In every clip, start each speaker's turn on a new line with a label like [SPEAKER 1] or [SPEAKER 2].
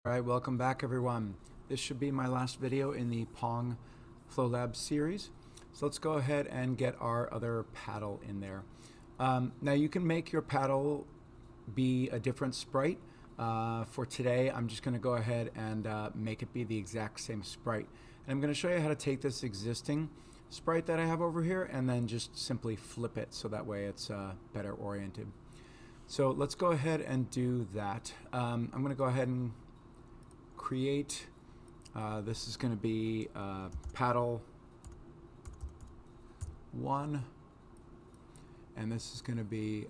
[SPEAKER 1] Alright, welcome back everyone. This should be my last video in the Pong Flow Lab series. So let's go ahead and get our other paddle in there. Now you can make your paddle be a different sprite. For today I'm just going to go ahead and make it be the exact same sprite. And I'm going to show you how to take this existing sprite that I have over here and then just simply flip it so that way it's better oriented. So let's go ahead and do that. I'm going to go ahead and create, this is going to be paddle 1, and this is going to be,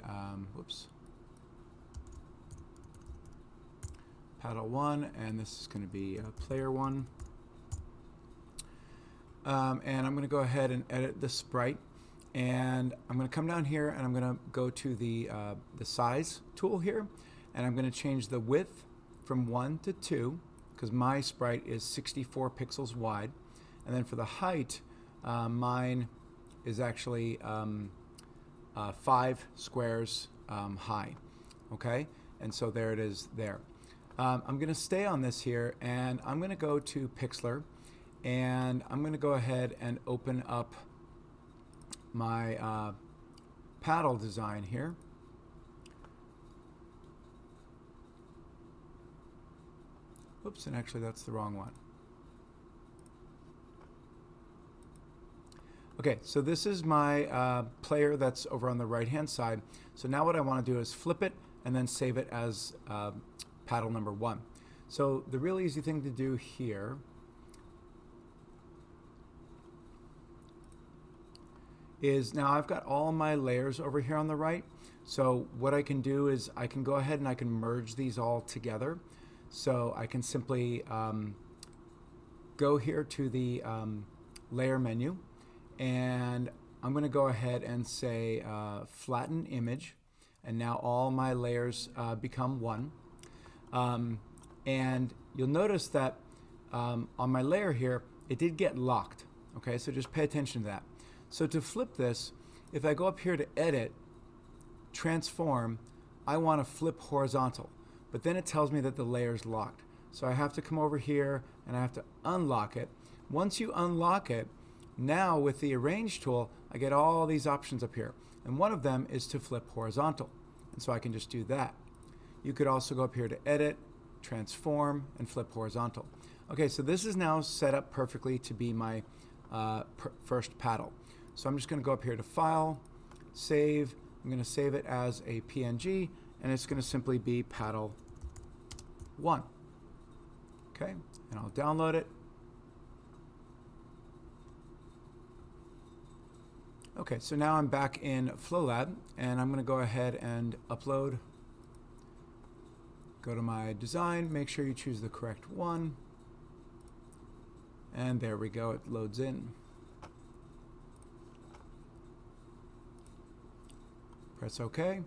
[SPEAKER 1] paddle 1, and this is going to be player 1. And I'm going to go ahead and edit the sprite, and I'm going to come down here and I'm going to go to the size tool here, and I'm going to change the width from 1 to 2 because my sprite is 64 pixels wide, and then for the height mine is actually 5 squares high. Okay, and so there it is there. I'm going to stay on this here, and I'm going to go to Pixlr, and I'm going to go ahead and open up my paddle design here. Oops, and actually that's the wrong one. Okay, so this is my player that's over on the right hand side. So now what I want to do is flip it and then save it as paddle number 1. So the real easy thing to do here is, now I've got all my layers over here on the right. So what I can do is I can go ahead and I can merge these all together. So I can simply go here to the layer menu, and I'm going to go ahead and say flatten image, and now all my layers become one. And you'll notice that on my layer here it did get locked. Okay, so just pay attention to that. So to flip this, if I go up here to edit, transform, I want to flip horizontal. But then it tells me that the layer is locked. So I have to come over here and I have to unlock it. Once you unlock it, now with the arrange tool, I get all these options up here. And one of them is to flip horizontal. And so I can just do that. You could also go up here to edit, transform, and flip horizontal. Okay, so this is now set up perfectly to be my first paddle. So I'm just going to go up here to File, Save. I'm going to save it as a PNG, and it's going to simply be paddle 1. Okay, and I'll download it. Okay, so now I'm back in Flow Lab, and I'm going to go ahead and upload. Go to my design, make sure you choose the correct one, and there we go, it loads in. Press OK.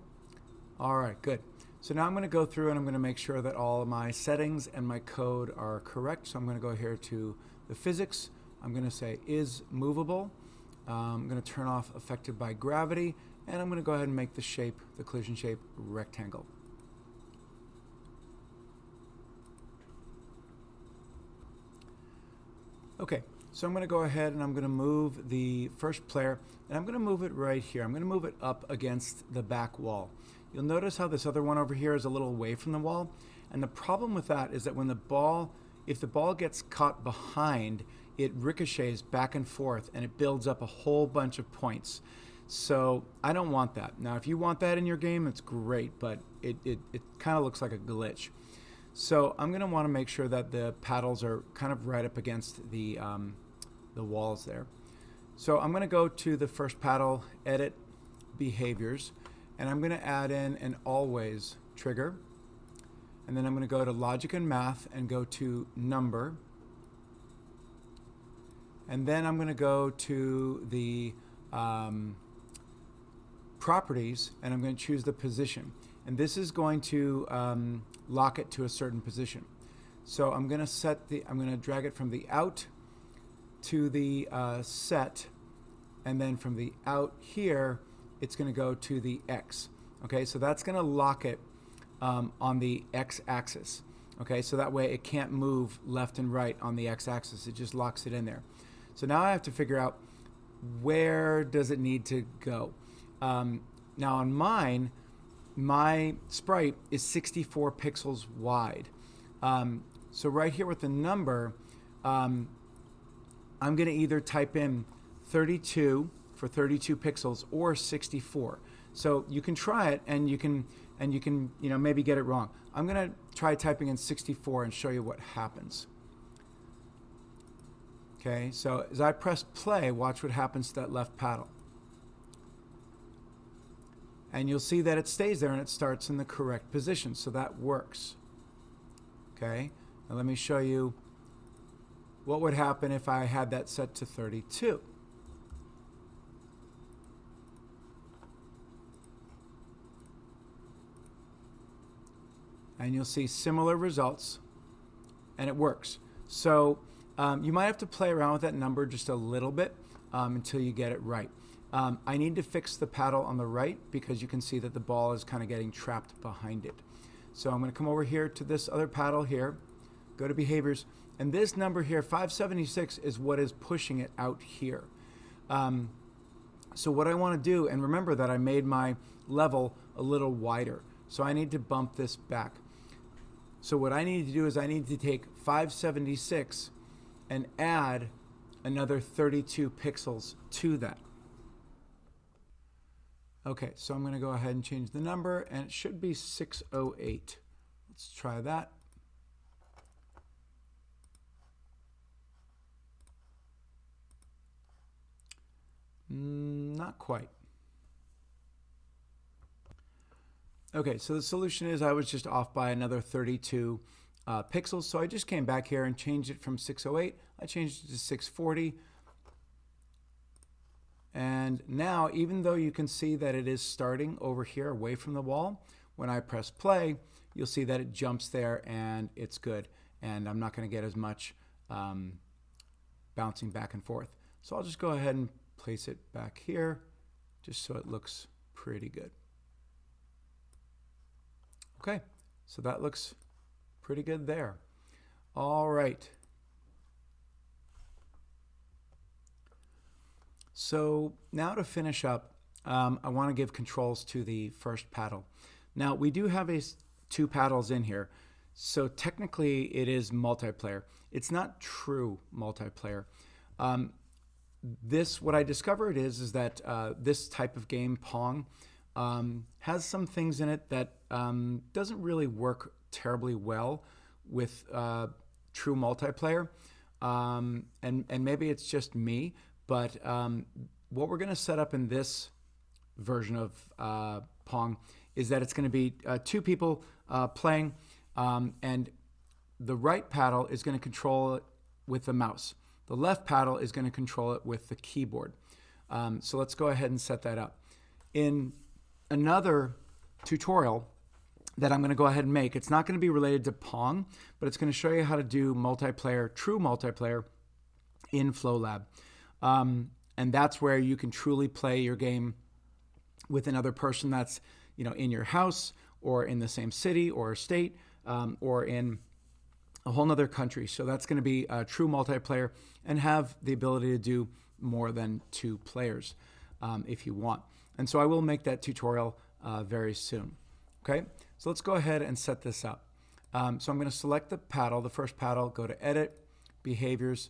[SPEAKER 1] Alright, good. So now I'm going to go through and I'm going to make sure that all of my settings and my code are correct. So I'm going to go here to the physics. I'm going to say is movable. I'm going to turn off affected by gravity, and I'm going to go ahead and make the shape, the collision shape, rectangle. Okay, so I'm going to go ahead and I'm going to move the first player, and I'm going to move it right here. I'm going to move it up against the back wall. You'll notice how this other one over here is a little away from the wall, and the problem with that is that when the ball, if the ball gets caught behind, it ricochets back and forth and it builds up a whole bunch of points. So I don't want that. Now if you want that in your game, it's great, but it kind of looks like a glitch. So I'm going to want to make sure that the paddles are kind of right up against the walls there. So I'm going to go to the first paddle, edit behaviors, and I'm going to add in an always trigger, and then I'm going to go to logic and math and go to number, and then I'm going to go to the properties, and I'm going to choose the position, and this is going to lock it to a certain position. So I'm going to drag it from the out to the set, and then from the out here it's going to go to the X. Okay, so that's going to lock it on the X axis. Okay, so that way it can't move left and right on the x-axis. It just locks it in there. So now I have to figure out where does it need to go. Now on mine, my sprite is 64 pixels wide. So right here with the number, I'm going to either type in 32 for 32 pixels or 64. So you can try it and you can maybe get it wrong. I'm going to try typing in 64 and show you what happens. Okay, so as I press play, watch what happens to that left paddle. And you'll see that it stays there and it starts in the correct position, so that works. Okay, now let me show you what would happen if I had that set to 32. And you'll see similar results, and it works. So you might have to play around with that number just a little bit until you get it right. I need to fix the paddle on the right because you can see that the ball is kind of getting trapped behind it. So I'm going to come over here to this other paddle here, go to behaviors, and this number here, 576, is what is pushing it out here. So what I want to do, and remember that I made my level a little wider, so I need to bump this back. So what I need to do is I need to take 576 and add another 32 pixels to that. Okay, so I'm going to go ahead and change the number, and it should be 608. Let's try that. Not quite. Okay, so the solution is I was just off by another 32 pixels, so I just came back here and changed it from 608. I changed it to 640. And now, even though you can see that it is starting over here away from the wall, when I press play, you'll see that it jumps there and it's good. And I'm not going to get as much bouncing back and forth. So I'll just go ahead and place it back here just so it looks pretty good. Okay, so that looks pretty good there. All right. So now to finish up, I want to give controls to the first paddle. Now we do have two paddles in here, so technically it is multiplayer. It's not true multiplayer. What I discovered is that this type of game, Pong, has some things in it that doesn't really work terribly well with true multiplayer, and maybe it's just me. But what we're going to set up in this version of Pong is that it's going to be two people playing, and the right paddle is going to control it with the mouse. The left paddle is going to control it with the keyboard. So let's go ahead and set that up. In another tutorial that I'm going to go ahead and make, it's not going to be related to Pong, but it's going to show you how to do multiplayer, true multiplayer in FlowLab. And that's where you can truly play your game with another person that's, in your house or in the same city or state, or in a whole nother country. So that's going to be a true multiplayer and have the ability to do more than two players if you want. And so I will make that tutorial very soon. Okay, so let's go ahead and set this up. So I'm going to select the paddle, the first paddle, go to Edit, Behaviors,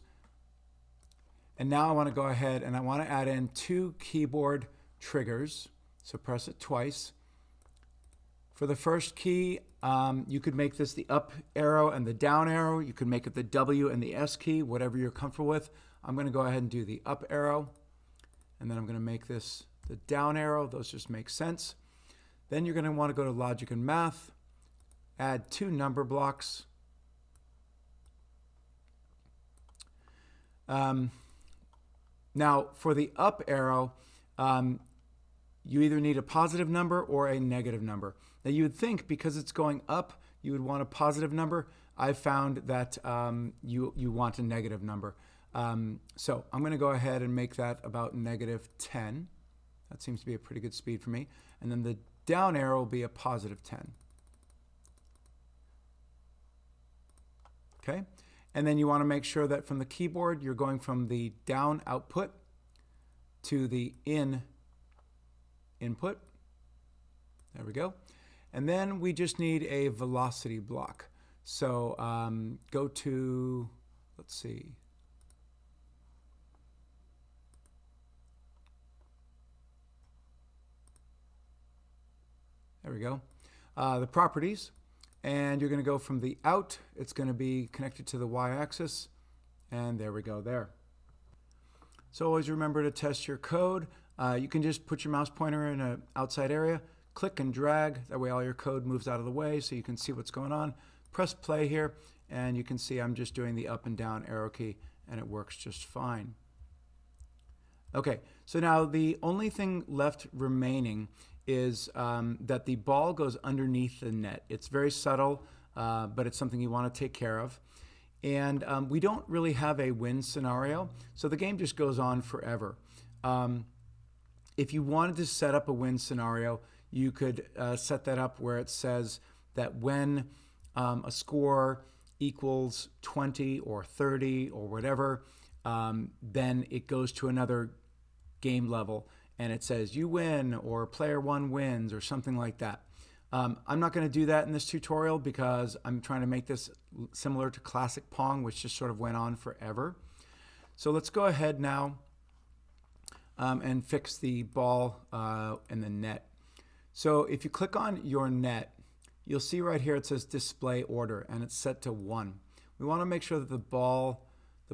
[SPEAKER 1] and now I want to go ahead and I want to add in two keyboard triggers. So press it twice. For the first key, you could make this the up arrow and the down arrow. You could make it the W and the S key, whatever you're comfortable with. I'm going to go ahead and do the up arrow, and then I'm going to make this the down arrow. Those just make sense. Then you're going to want to go to Logic and Math, add two number blocks. Now, for the up arrow, you either need a positive number or a negative number. Now, you would think because it's going up, you would want a positive number. I've found that you want a negative number. So I'm going to go ahead and make that about -10. That seems to be a pretty good speed for me. And then the down arrow will be a +10. Okay, and then you want to make sure that from the keyboard you're going from the down output to the in input. There we go. And then we just need a velocity block. So go to, let's see, there we go, the properties, and you're going to go from the out, it's going to be connected to the y-axis, and there we go there. So always remember to test your code. You can just put your mouse pointer in an outside area, click and drag, that way all your code moves out of the way so you can see what's going on. Press play here, and you can see I'm just doing the up and down arrow key, and it works just fine. Okay, so now the only thing left remaining is that the ball goes underneath the net. It's very subtle, but it's something you want to take care of. And we don't really have a win scenario, so the game just goes on forever. If you wanted to set up a win scenario, you could set that up where it says that when a score equals 20 or 30 or whatever, then it goes to another game level and it says you win or player one wins or something like that. I'm not going to do that in this tutorial because I'm trying to make this similar to classic Pong, which just sort of went on forever. So let's go ahead now and fix the ball and the net. So if you click on your net, you'll see right here it says display order and it's set to 1. We want to make sure that the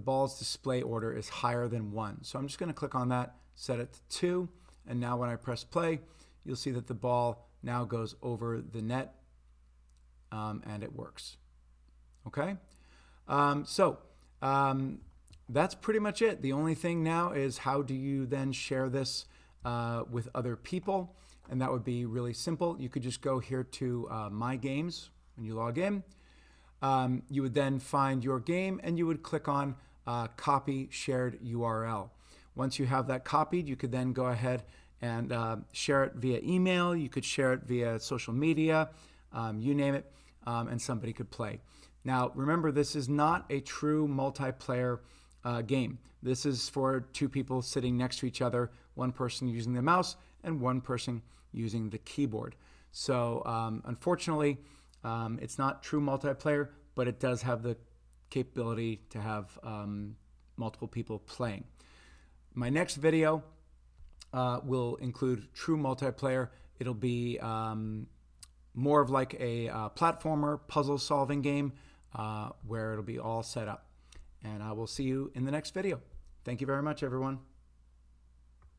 [SPEAKER 1] ball's display order is higher than 1. So I'm just going to click on that, set it to 2, and now when I press play, you'll see that the ball now goes over the net and it works. Okay, that's pretty much it. The only thing now is how do you then share this with other people, and that would be really simple. You could just go here to My Games when you log in. You would then find your game and you would click on Copy Shared URL. Once you have that copied, you could then go ahead and share it via email. You could share it via social media, you name it, and somebody could play. Now, remember, this is not a true multiplayer game. This is for two people sitting next to each other, one person using the mouse and one person using the keyboard. So unfortunately, it's not true multiplayer, but it does have the capability to have multiple people playing. My next video will include true multiplayer. It'll be more of like a platformer puzzle solving game where it'll be all set up. And I will see you in the next video. Thank you very much, everyone.